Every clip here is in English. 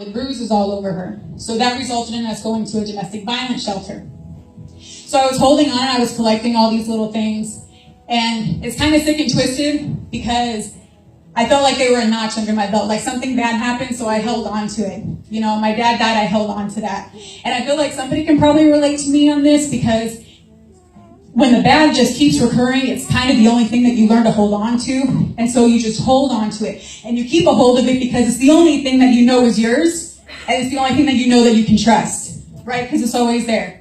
with bruises all over her. So that resulted in us going to a domestic violence shelter. So I was holding on, I was collecting all these little things, and it's kind of sick and twisted because I felt like they were a notch under my belt, like something bad happened, so I held on to it. You know, my dad died, I held on to that. And I feel like somebody can probably relate to me on this because when the bad just keeps recurring, it's kind of the only thing that you learn to hold on to. And so you just hold on to it. And you keep a hold of it because it's the only thing that you know is yours. And it's the only thing that you know that you can trust, right? Because it's always there.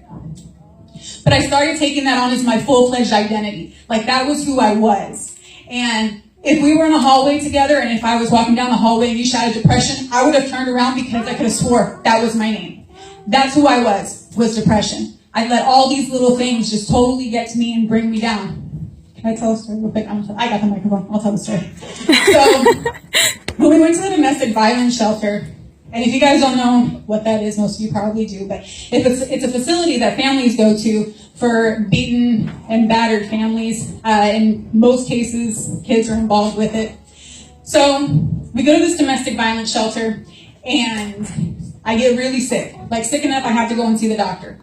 But I started taking that on as my full-fledged identity. Like that was who I was. And if we were in a hallway together and if I was walking down the hallway and you shouted depression, I would have turned around because I could have swore that was my name. That's who I was depression. I let all these little things just totally get to me and bring me down. Can I tell a story real quick? I got the microphone. I'll tell the story. So when we went to the domestic violence shelter, and if you guys don't know what that is, most of you probably do, but it's a facility that families go to for beaten and battered families. In most cases, kids are involved with it. So we go to this domestic violence shelter, and I get really sick. Like sick enough, I have to go and see the doctor.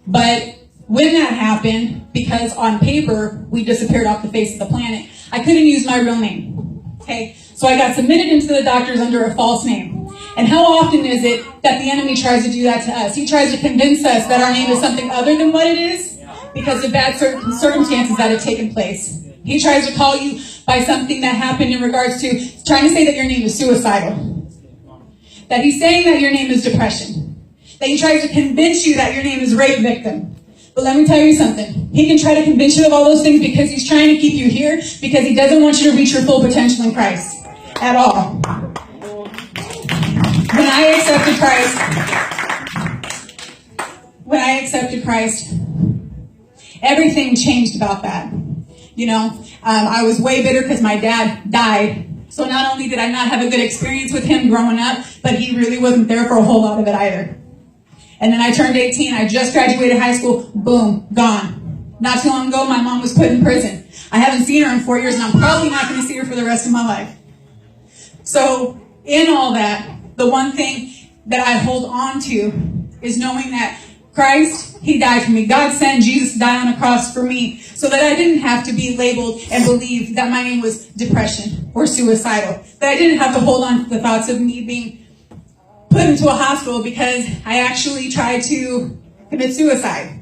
But when that happened, because on paper, we disappeared off the face of the planet, I couldn't use my real name. Okay? So I got submitted into the doctors under a false name. And how often is it that the enemy tries to do that to us? He tries to convince us that our name is something other than what it is because of bad circumstances that have taken place. He tries to call you by something that happened in regards to trying to say that your name is suicidal. That he's saying that your name is depression. That he tries to convince you that your name is rape victim. But let me tell you something. He can try to convince you of all those things because he's trying to keep you here because he doesn't want you to reach your full potential in Christ at all. When I accepted Christ, everything changed about that. You know, I was way bitter because my dad died. So not only did I not have a good experience with him growing up, but he really wasn't there for a whole lot of it either. And then I turned 18. I just graduated high school. Boom, gone. Not too long ago, my mom was put in prison. I haven't seen her in 4 years, and I'm probably not going to see her for the rest of my life. So in all that, the one thing that I hold on to is knowing that Christ, he died for me. God sent Jesus to die on a cross for me so that I didn't have to be labeled and believe that my name was depression or suicidal. That I didn't have to hold on to the thoughts of me being put into a hospital because I actually tried to commit suicide.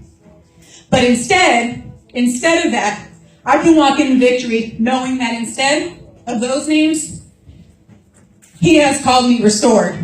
But instead of that, I can walk in victory knowing that instead of those names, he has called me restored.